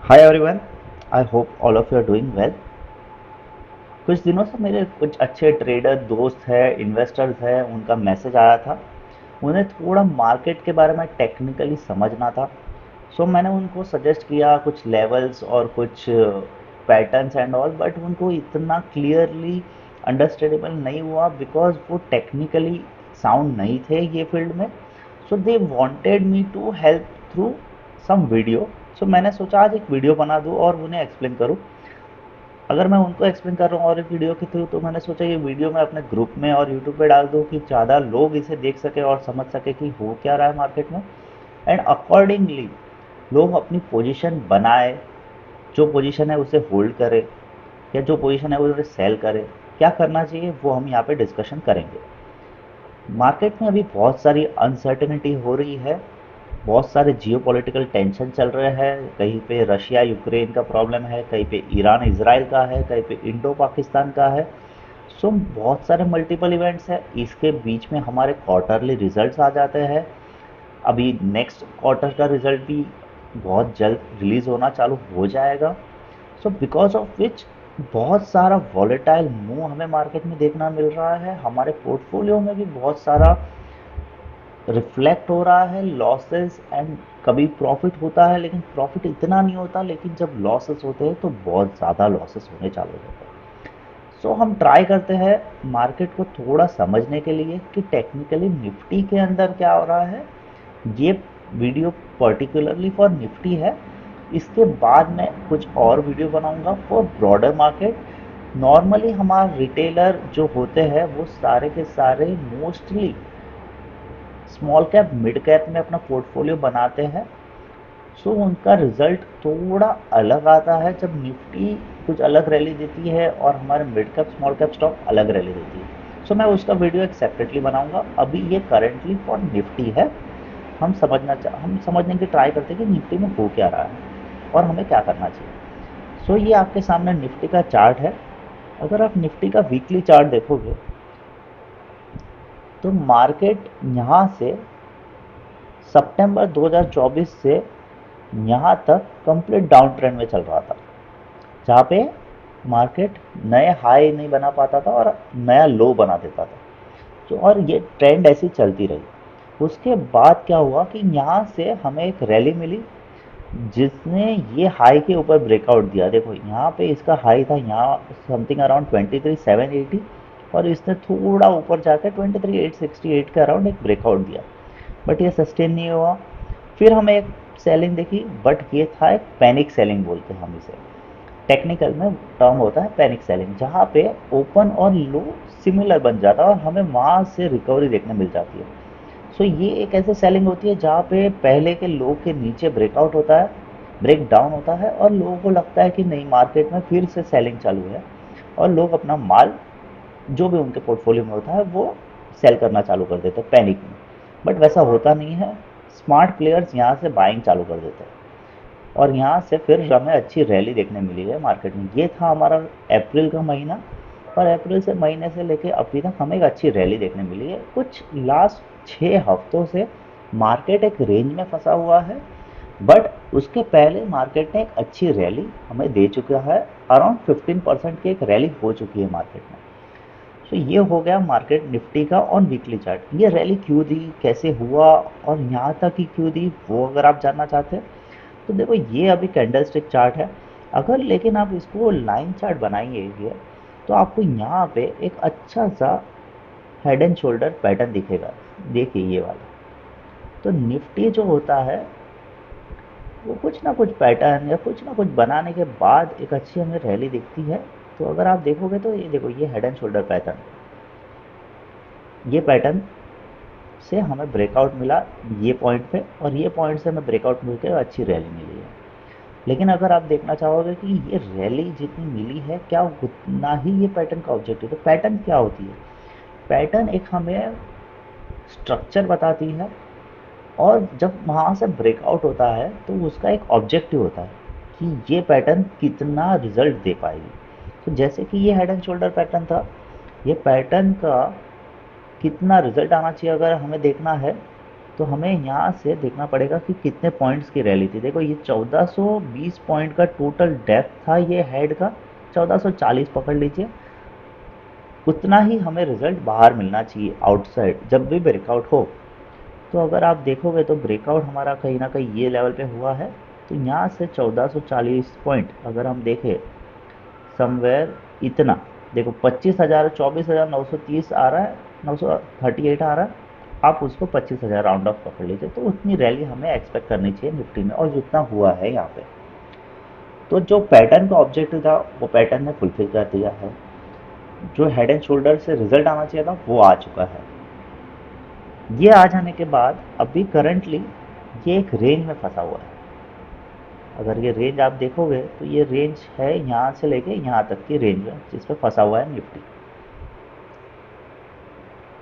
Hi everyone, I hope all of you are doing well. कुछ दिनों से मेरे कुछ अच्छे ट्रेडर दोस्त हैं, इन्वेस्टर्स हैं, उनका मैसेज आया था। उन्हें थोड़ा मार्केट के बारे में टेक्निकली समझना था। सो मैंने उनको सजेस्ट किया कुछ लेवल्स और कुछ पैटर्न्स एंड ऑल, बट उनको इतना क्लियरली अंडरस्टैंडेबल नहीं हुआ बिकॉज वो टेक्निकली साउंड नहीं थे ये फील्ड में। So they wanted me to help through some video. सो मैंने सोचा आज एक वीडियो बना दूँ और उन्हें एक्सप्लेन करूँ। अगर मैं उनको एक्सप्लेन कर रहा हूँ और एक वीडियो के थ्रू, तो मैंने सोचा ये वीडियो मैं अपने ग्रुप में और यूट्यूब पे डाल दूँ कि ज़्यादा लोग इसे देख सके और समझ सके कि हो क्या रहा है मार्केट में। एंड अकॉर्डिंगली लोग अपनी पोजीशन बनाए, जो पोजीशन है उसे होल्ड करे या जो पोजीशन है उसे सेल करे। क्या करना चाहिए वो हम यहाँ पे डिस्कशन करेंगे। मार्केट में अभी बहुत सारी अनसर्टेनिटी हो रही है, बहुत सारे जियोपॉलिटिकल टेंशन चल रहे हैं। कहीं पे रशिया यूक्रेन का प्रॉब्लम है, कहीं पे ईरान इसराइल का है, कहीं पे इंडो पाकिस्तान का है। सो बहुत सारे मल्टीपल इवेंट्स हैं। इसके बीच में हमारे क्वार्टरली रिजल्ट्स आ जाते हैं। अभी नेक्स्ट क्वार्टर का रिजल्ट भी बहुत जल्द रिलीज होना चालू हो जाएगा। सो बिकॉज ऑफ विच बहुत सारा वॉलेटाइल मूव हमें मार्केट में देखना मिल रहा है। हमारे पोर्टफोलियो में भी बहुत सारा रिफ्लेक्ट हो रहा है लॉसेस एंड कभी प्रॉफिट होता है, लेकिन प्रॉफिट इतना नहीं होता। लेकिन जब लॉसेस होते हैं तो बहुत ज़्यादा लॉसेस होने चालू हो जाते हैं। सो हम ट्राई करते हैं मार्केट को थोड़ा समझने के लिए कि टेक्निकली निफ्टी के अंदर क्या हो रहा है। ये वीडियो पर्टिकुलरली फॉर निफ्टी है। इसके बाद मैं कुछ और वीडियो बनाऊंगा फॉर ब्रॉडर मार्केट। नॉर्मली हमारे रिटेलर जो होते हैं वो सारे के सारे mostly small cap mid cap में अपना पोर्टफोलियो बनाते हैं। सो उनका रिजल्ट थोड़ा अलग आता है जब निफ्टी कुछ अलग रैली देती है और हमारे mid cap small cap stock अलग रैली देती है। सो मैं उसका वीडियो एक सेपरेटली बनाऊंगा। अभी ये करेंटली फॉर निफ्टी है। हम समझने की ट्राई करते हैं कि निफ्टी में हो क्या रहा है और हमें क्या करना चाहिए। सो ये आपके सामने निफ्टी का चार्ट है। अगर आप निफ्टी का वीकली चार्ट देखोगे तो मार्केट यहाँ से सितंबर 2024 से यहाँ तक कंप्लीट डाउन ट्रेंड में चल रहा था, जहाँ पे मार्केट नए हाई नहीं बना पाता था और नया लो बना देता था। तो और ये ट्रेंड ऐसी चलती रही। उसके बाद क्या हुआ कि यहाँ से हमें एक रैली मिली जिसने ये हाई के ऊपर ब्रेकआउट दिया। देखो यहाँ पे इसका हाई था यहाँ समथिंग अराउंड 23,780 और इसने थोड़ा ऊपर जाकर 23,868 के अराउंड एक ब्रेकआउट दिया, बट ये सस्टेन नहीं हुआ। फिर हमें एक सेलिंग देखी, बट ये था एक पैनिक सेलिंग बोलते हैं हम इसे। टेक्निकल में टर्म होता है पैनिक सेलिंग, जहाँ पे ओपन और लो सिमिलर बन जाता है और हमें वहाँ से रिकवरी देखने मिल जाती है। सो ये एक ऐसी सेलिंग होती है जहाँ पे पहले के लो के नीचे ब्रेकआउट होता है, ब्रेक डाउन होता है और लोगों को लगता है कि नहीं मार्केट में फिर से सेलिंग चालू है और लोग अपना माल जो भी उनके पोर्टफोलियो में होता है वो सेल करना चालू कर देते हैं पैनिक में। बट वैसा होता नहीं है। स्मार्ट प्लेयर्स यहाँ से बाइंग चालू कर देते हैं और यहाँ से फिर हमें अच्छी रैली देखने मिली है मार्केट में। ये था हमारा अप्रैल का महीना और अप्रैल से महीने से लेके अभी तक हमें एक अच्छी रैली देखने मिली है। कुछ लास्ट 6 हफ्तों से मार्केट एक रेंज में फंसा हुआ है, बट उसके पहले मार्केट ने एक अच्छी रैली हमें दे चुका है। अराउंड 15% की एक रैली हो चुकी है मार्केट में। तो ये हो गया मार्केट निफ्टी का ऑन वीकली चार्ट। ये रैली क्यों दी, कैसे हुआ और यहाँ तक ही क्यों दी, वो अगर आप जानना चाहते हैं तो देखो ये अभी कैंडलस्टिक चार्ट है। अगर लेकिन आप इसको लाइन चार्ट बनाएंगे तो आपको यहाँ पे एक अच्छा सा हेड एंड शोल्डर पैटर्न दिखेगा। देखिए ये वाला। तो निफ्टी जो होता है वो कुछ ना कुछ पैटर्न या कुछ ना कुछ बनाने के बाद एक अच्छी हमें रैली दिखती है। तो अगर आप देखोगे तो ये देखो ये हेड एंड शोल्डर पैटर्न, ये पैटर्न से हमें ब्रेकआउट मिला ये पॉइंट पे और ये पॉइंट से हमें ब्रेकआउट मिलकर अच्छी रैली मिली है। लेकिन अगर आप देखना चाहोगे कि ये रैली जितनी मिली है क्या उतना ही ये पैटर्न का ऑब्जेक्टिव, तो पैटर्न क्या होती है। पैटर्न एक हमें स्ट्रक्चर बताती है और जब वहाँ से ब्रेकआउट होता है तो उसका एक ऑब्जेक्टिव होता है कि ये पैटर्न कितना रिजल्ट दे पाएगी। तो जैसे कि ये हेड एंड शोल्डर पैटर्न था, ये पैटर्न का कितना रिजल्ट आना चाहिए अगर हमें देखना है तो हमें यहाँ से देखना पड़ेगा कि कितने पॉइंट्स की रैली थी। देखो ये 1420 पॉइंट का टोटल डेप्थ था ये हेड का, 1440 पकड़ लीजिए। उतना ही हमें रिजल्ट बाहर मिलना चाहिए आउटसाइड जब भी ब्रेकआउट हो। तो अगर आप देखोगे तो ब्रेकआउट हमारा कहीं ना कहीं ये लेवल पे हुआ है। तो यहाँ से 1440 पॉइंट अगर हम देखें समवेयर इतना, देखो 25,000 24,930 आ रहा है, 938 आ रहा है। आप उसको 25,000 राउंड ऑफ पकड़ लीजिए, तो उतनी रैली हमें एक्सपेक्ट करनी चाहिए निफ्टी में, और जितना हुआ है यहाँ पे। तो जो पैटर्न का ऑब्जेक्टिव था वो पैटर्न ने फुलफिल कर दिया है। जो हेड एंड शोल्डर से रिजल्ट आना चाहिए था वो आ चुका है। ये आ जाने के बाद अभी करंटली ये एक रेंज में फंसा हुआ है। अगर ये रेंज आप देखोगे तो ये रेंज है यहाँ से लेके यहाँ तक की रेंज है जिस पे फंसा हुआ है निफ्टी।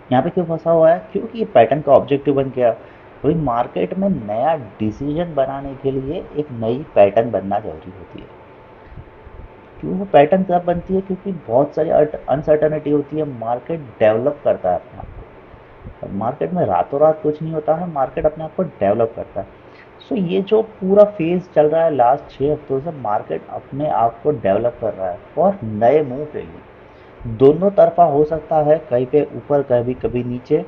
यहाँ पे क्यों फंसा हुआ है? क्योंकि ये पैटर्न का ऑब्जेक्टिव बन गया। वही मार्केट में नया डिसीजन बनाने के लिए एक नई पैटर्न बनना जरूरी होती है। क्यों वो पैटर्न तब बनती है? क्योंकि बहुत सारी अनसर्टनिटी होती है, मार्केट डेवलप करता है अपने आप को। और मार्केट में रातों रात कुछ नहीं होता है, मार्केट अपने आप को डेवलप करता है। सो ये जो पूरा फेज चल रहा है लास्ट 6 हफ्तों से, मार्केट अपने आप को डेवलप कर रहा है और नए मूव के लिए। दोनों तरफा हो सकता है, कहीं पे ऊपर कभी कभी नीचे,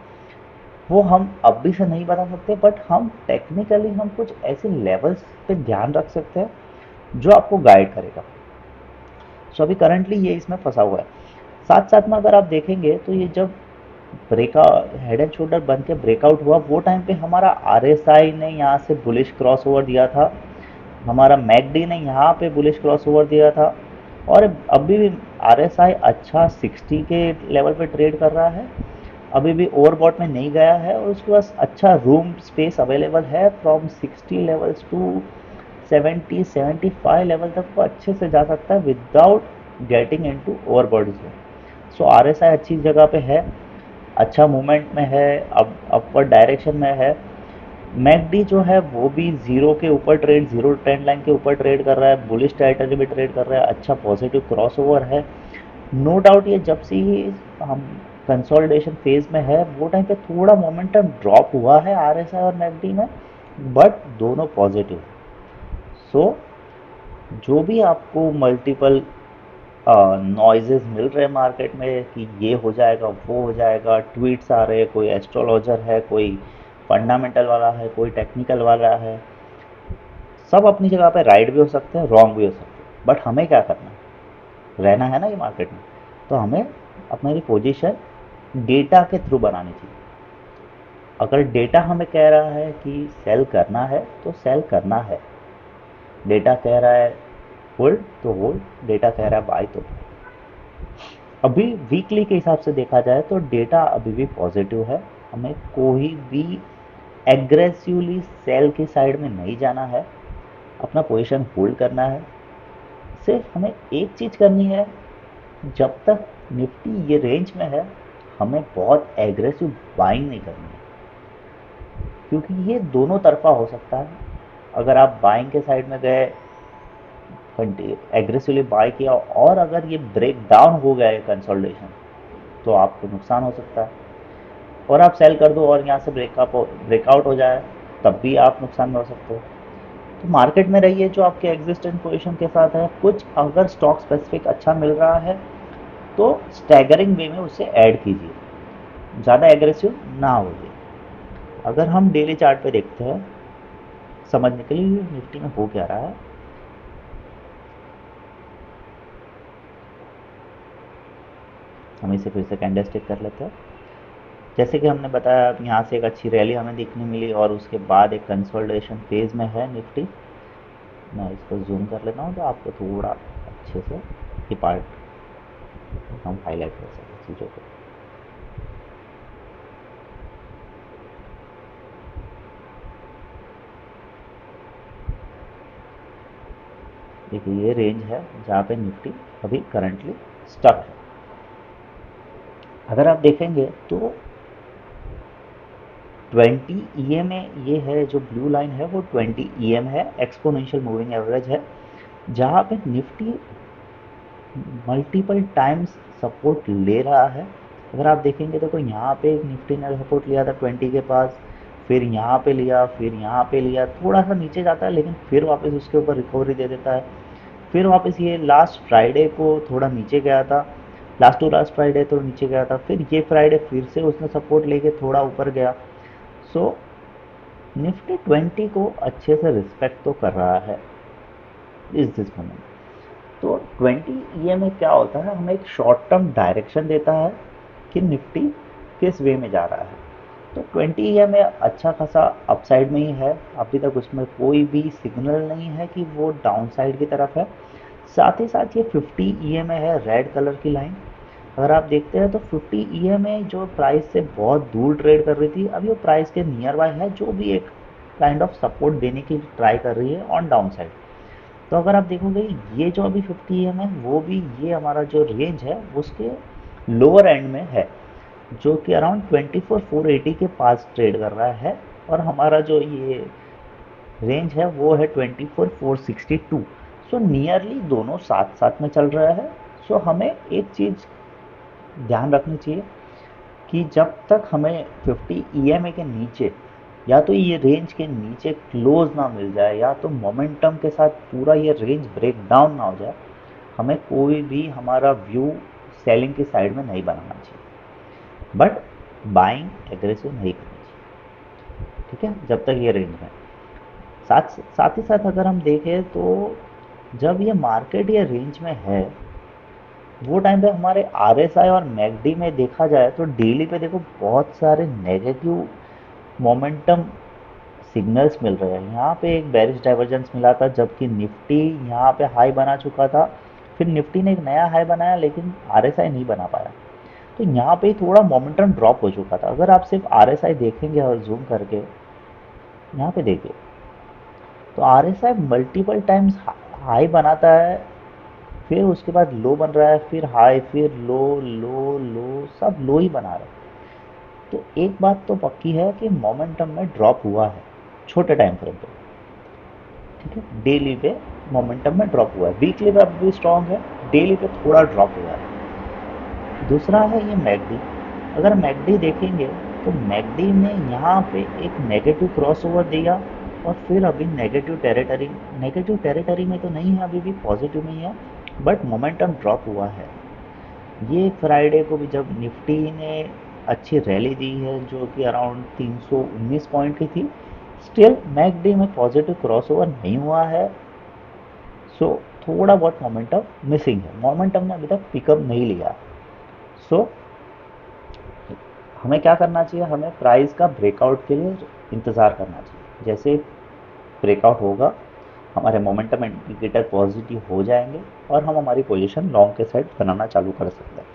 वो हम अभी से नहीं बता सकते, बट हम टेक्निकली हम कुछ ऐसे लेवल्स पे ध्यान रख सकते हैं जो आपको गाइड करेगा। सो अभी करंटली ये इसमें फंसा हुआ है। साथ साथ में अगर आप देखेंगे तो ये जब ब्रेकआउट हेड एंड शोल्डर बन के ब्रेकआउट हुआ, वो टाइम पे हमारा आरएसआई ने यहाँ से बुलिश क्रॉस ओवर दिया था, हमारा मैकडी ने यहाँ पे बुलिश क्रॉस ओवर दिया था। और अभी भी आरएसआई अच्छा 60 के लेवल पे ट्रेड कर रहा है, अभी भी ओवरबॉट में नहीं गया है, और उसके पास अच्छा रूम स्पेस अवेलेबल है। फ्रॉम 60 लेवल्स टू 70-75 लेवल तक वो अच्छे से जा सकता है without getting into overbought zone. So RSI अच्छी जगह पे है, अच्छा मूवमेंट में है, अब अपवर्ड डायरेक्शन में है। मैकडी जो है वो भी जीरो के ऊपर ट्रेड, जीरो ट्रेंड लाइन के ऊपर ट्रेड कर रहा है, बुलिश टेरिटरी भी ट्रेड कर रहा है, अच्छा पॉजिटिव क्रॉसओवर है। नो डाउट ये जब से ही हम कंसोलिडेशन फेज में है, वो टाइम पे थोड़ा मोमेंटम ड्रॉप हुआ है आरएसआई और मैकडी में, बट दोनों पॉजिटिव। सो जो भी आपको मल्टीपल नॉइजेस मिल रहे हैं मार्केट में कि ये हो जाएगा वो हो जाएगा, ट्वीट्स आ रहे हैं, कोई एस्ट्रोलॉजर है, कोई फंडामेंटल वाला है, कोई टेक्निकल वाला है, सब अपनी जगह पे राइट भी हो सकते हैं, रॉन्ग भी हो सकते हैं, बट हमें क्या करना है? रहना है ना ये मार्केट में। तो हमें अपनी पोजीशन डेटा के थ्रू बनानी चाहिए। अगर डेटा हमें कह रहा है कि सेल करना है तो सेल करना है, डेटा कह रहा है होल्ड तो होल्ड, डेटा कह रहा है बाय तो। अभी वीकली के हिसाब से देखा जाए तो डेटा अभी भी पॉजिटिव है। हमें कोई भी एग्रेसिवली सेल की साइड में नहीं जाना है, अपना पोजीशन होल्ड करना है। सिर्फ हमें एक चीज़ करनी है, जब तक निफ्टी ये रेंज में है हमें बहुत एग्रेसिव बाइंग नहीं करनी है, क्योंकि ये दोनों तरफा हो सकता है। अगर आप बाइंग के साइड में गए, एग्रेसिवली बाय किया, और अगर ये ब्रेक डाउन हो गया है कंसोलिडेशन, तो आपको नुकसान हो सकता है। और आप सेल कर दो और यहाँ से ब्रेकआउट हो जाए, तब भी आप नुकसान में हो सकते हो। तो मार्केट में रहिए जो आपके एग्जिस्टेंट पोजीशन के साथ है। कुछ अगर स्टॉक स्पेसिफिक अच्छा मिल रहा है तो स्टैगरिंग वे में उसे ऐड कीजिए, ज़्यादा एग्रेसिव ना होइए। अगर हम डेली चार्ट पे देखते हैं समझने के लिए निफ्टी में हो क्या रहा है, हम इसे फिर से कैंडलस्टिक कर लेते हैं। जैसे कि हमने बताया, यहाँ से एक अच्छी रैली हमें देखने मिली और उसके बाद एक कंसोलिडेशन फेज में है निफ्टी। मैं इसको जूम कर लेता हूँ तो आपको थोड़ा अच्छे से ये पार्ट हम हाईलाइट कर सकें चीज़ों को। देखिए ये रेंज है जहाँ पे निफ्टी अभी करंटली स्टक है। अगर आप देखेंगे तो 20 EMA ये है, जो ब्लू लाइन है वो 20 EM है, एक्सपोनेंशियल मूविंग एवरेज है, जहाँ पे निफ्टी मल्टीपल टाइम्स सपोर्ट ले रहा है। अगर आप देखेंगे तो यहाँ पे निफ्टी ने सपोर्ट लिया था 20 के पास, फिर यहाँ पे लिया, फिर यहाँ पे लिया, थोड़ा सा नीचे जाता है लेकिन फिर वापस उसके ऊपर रिकवरी दे देता है। फिर वापस ये लास्ट फ्राइडे को थोड़ा नीचे गया था, लास्ट टू लास्ट फ्राइडे तो नीचे गया था, फिर ये फ्राइडे फिर से उसने सपोर्ट लेके थोड़ा ऊपर गया। सो निफ्टी 20 को अच्छे से रिस्पेक्ट तो कर रहा है इस दिस मोमेंट। तो 20 ये में क्या होता है, हमें एक शॉर्ट टर्म डायरेक्शन देता है कि निफ्टी किस वे में जा रहा है। तो 20 ये में अच्छा खासा अपसाइड में ही है, अभी तक उसमें कोई भी सिग्नल नहीं है कि वो डाउन साइड की तरफ है। साथ ही साथ ये 50 ई में है, रेड कलर की लाइन। अगर आप देखते हैं तो 50 ई में जो प्राइस से बहुत दूर ट्रेड कर रही थी, अभी वो प्राइस के नियर बाय है, जो भी एक काइंड ऑफ सपोर्ट देने की ट्राई कर रही है ऑन डाउन साइड। तो अगर आप देखोगे ये जो अभी 50 एम है, वो भी ये हमारा जो रेंज है उसके लोअर एंड में है, जो कि अराउंड 24,480 के पास ट्रेड कर रहा है। और हमारा जो ये रेंज है वो है 24,462। सो नियरली दोनों साथ साथ में चल रहा है। सो हमें एक चीज़ ध्यान रखनी चाहिए कि जब तक हमें 50 ईएमए के नीचे, या तो ये रेंज के नीचे क्लोज ना मिल जाए, या तो मोमेंटम के साथ पूरा ये रेंज ब्रेक डाउन ना हो जाए, हमें कोई भी हमारा व्यू सेलिंग की साइड में नहीं बनाना चाहिए, बट बाइंग एग्रेसिव नहीं करनी चाहिए। ठीक है, जब तक ये रेंज में। साथ साथ ही साथ अगर हम देखें तो जब ये मार्केट ये रेंज में है, वो टाइम पे हमारे आरएसआई और मैकडी में देखा जाए तो डेली पे देखो बहुत सारे नेगेटिव मोमेंटम सिग्नल्स मिल रहे हैं। यहाँ पे एक बेरिश डाइवर्जेंस मिला था, जबकि निफ्टी यहाँ पे हाई बना चुका था, फिर निफ्टी ने एक नया हाई बनाया लेकिन आरएसआई नहीं बना पाया। तो यहाँ पे थोड़ा मोमेंटम ड्रॉप हो चुका था। अगर आप सिर्फ आरएसआई देखेंगे और जूम करके यहाँ पे देखिए, तो आरएसआई मल्टीपल टाइम्स हाई बनाता है, फिर उसके बाद लो बन रहा है, फिर हाई, फिर लो, लो, लो, सब लो ही बना रहा है। तो एक बात तो पक्की है कि मोमेंटम में ड्रॉप हुआ है छोटे टाइम फ्रेम पे। ठीक है, डेली पे मोमेंटम में ड्रॉप हुआ है, वीकली पे अब भी स्ट्रांग है, डेली पे थोड़ा ड्रॉप हुआ है। दूसरा है ये मैकडी। अगर मैकडी देखेंगे तो मैकडी ने यहाँ पे एक नेगेटिव क्रॉसओवर दिया और फिर अभी नेगेटिव टेरिटरी में तो नहीं है, अभी भी पॉजिटिव में ही है, बट मोमेंटम ड्रॉप हुआ है। ये फ्राइडे को भी जब निफ्टी ने अच्छी रैली दी है, जो कि अराउंड 319 पॉइंट की थी, स्टिल मैकडी में पॉजिटिव क्रॉसओवर नहीं हुआ है। सो थोड़ा बहुत मोमेंटम मिसिंग है, मोमेंटम ने अभी तक पिकअप नहीं लिया। सो हमें क्या करना चाहिए, हमें प्राइस का ब्रेकआउट के लिए इंतज़ार करना चाहिए। जैसे ब्रेकआउट होगा, हमारे मोमेंटम इंडिकेटर पॉजिटिव हो जाएंगे और हम हमारी पोजीशन लॉन्ग के साइड बनाना चालू कर सकते हैं।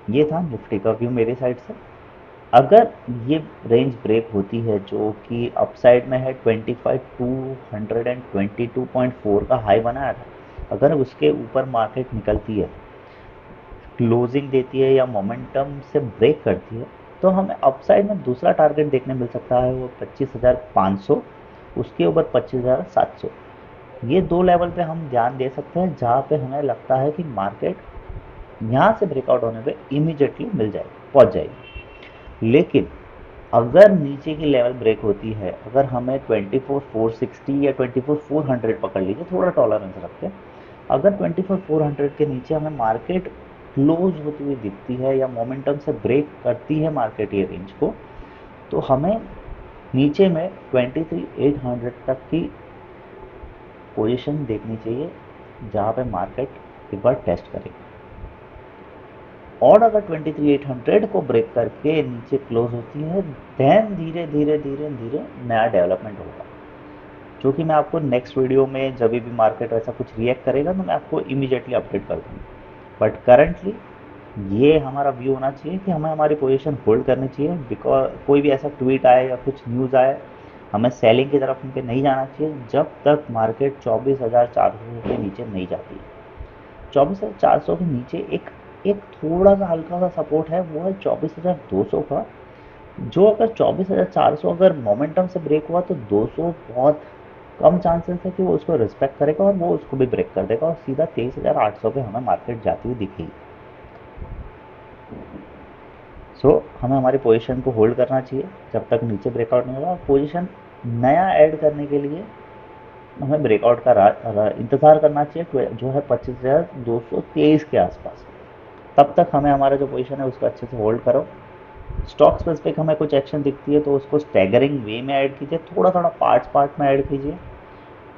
ये था निफ्टी का व्यू मेरी साइड से। अगर ये रेंज ब्रेक होती है जो कि अपसाइड में है, 25,222.4 का हाई बनाया था, अगर उसके ऊपर मार्केट निकलती है, क्लोजिंग देती है या मोमेंटम से ब्रेक करती है, तो हमें अपसाइड में दूसरा टारगेट देखने मिल सकता है, वो 25,500, उसके ऊपर 25,700। ये दो लेवल पे हम ध्यान दे सकते हैं, जहाँ पे हमें लगता है कि मार्केट यहाँ से ब्रेकआउट होने पे इमीडिएटली मिल जाएगी, पहुँच जाएगी। लेकिन अगर नीचे की लेवल ब्रेक होती है, अगर हमें 24,460 या 24,400 पकड़ लीजिए, थोड़ा टॉलरेंस रखते हैं, अगर 24,400 के नीचे हमें मार्केट क्लोज होती हुई दिखती है या मोमेंटम से ब्रेक करती है मार्केट ये रेंज को, तो हमें नीचे में 23,800 तक की पोजीशन देखनी चाहिए, जहाँ पे मार्केट एक बार टेस्ट करेगी। और अगर 23,800 को ब्रेक करके नीचे क्लोज होती है, देन धीरे धीरे धीरे धीरे नया डेवलपमेंट होगा, जो कि मैं आपको नेक्स्ट वीडियो में जब भी मार्केट ऐसा कुछ रिएक्ट करेगा तो मैं आपको इमीडिएटली अपडेट कर दूँगा। बट करंटली ये हमारा व्यू होना चाहिए कि हमें हमारी पोजीशन होल्ड करनी चाहिए, बिकॉज कोई भी ऐसा ट्वीट आए या कुछ न्यूज़ आए, हमें सेलिंग की तरफ उनके नहीं जाना चाहिए जब तक मार्केट 24,400 के नीचे नहीं जाती है। 24,400 के नीचे एक एक थोड़ा सा हल्का सा सपोर्ट है, वो है 24,200 का, जो अगर 24,400 अगर मोमेंटम से ब्रेक हुआ तो 200 बहुत कम चांसेस है कि वो उसको रिस्पेक्ट करेगा और वो उसको भी ब्रेक कर देगा और सीधा 23,800 पे हमें मार्केट जाती हुई दिखेगी। हमें हमारी पोजीशन को होल्ड करना चाहिए जब तक नीचे ब्रेकआउट नहीं होगा। पोजीशन नया ऐड करने के लिए हमें ब्रेकआउट का इंतज़ार करना चाहिए जो है 25,223 के आसपास। तब तक हमें हमारा जो पोजीशन है उसको अच्छे से होल्ड करो। स्टॉक स्पेसिफिक हमें कुछ एक्शन दिखती है तो उसको स्टैगरिंग वे में ऐड कीजिए, थोड़ा थोड़ा पार्ट्स पार्ट में ऐड कीजिए।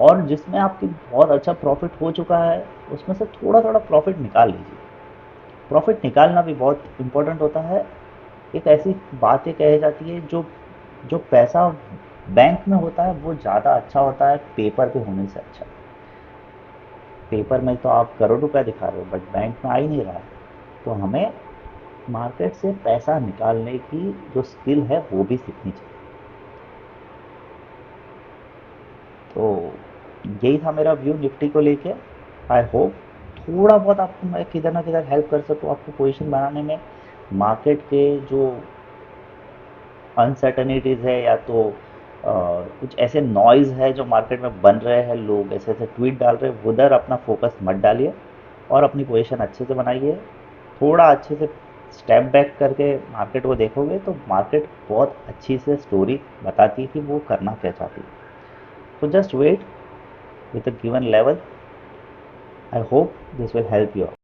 और जिसमें आपकी बहुत अच्छा प्रॉफिट हो चुका है उसमें से थोड़ा थोड़ा प्रॉफिट निकाल लीजिए। प्रॉफिट निकालना भी बहुत इंपॉर्टेंट होता है। एक ऐसी बातें कही जाती है, जो जो पैसा बैंक में होता है वो ज़्यादा अच्छा होता है पेपर पे होने से अच्छा। पेपर में तो आप करोड़ रुपया दिखा रहे हो बट बैंक में आ ही नहीं रहा है। तो हमें मार्केट से पैसा निकालने की जो स्किल है वो भी सीखनी चाहिए। तो यही था मेरा व्यू निफ्टी को लेके। आई होप थोड़ा बहुत आपको मैं किधर ना किधर हेल्प कर सकूँ आपको पोजीशन बनाने में। मार्केट के जो अनसर्टनिटीज़ है या तो कुछ ऐसे नॉइज़ है जो मार्केट में बन रहे हैं, लोग ऐसे ऐसे ट्वीट डाल रहे हैं, उधर अपना फोकस मत डालिए और अपनी पोजीशन अच्छे से बनाइए। थोड़ा अच्छे से स्टेप बैक करके मार्केट को देखोगे तो मार्केट बहुत अच्छी से स्टोरी बताती है कि वो करना क्या चाहती है। So just wait with a given level. I hope this will help you out.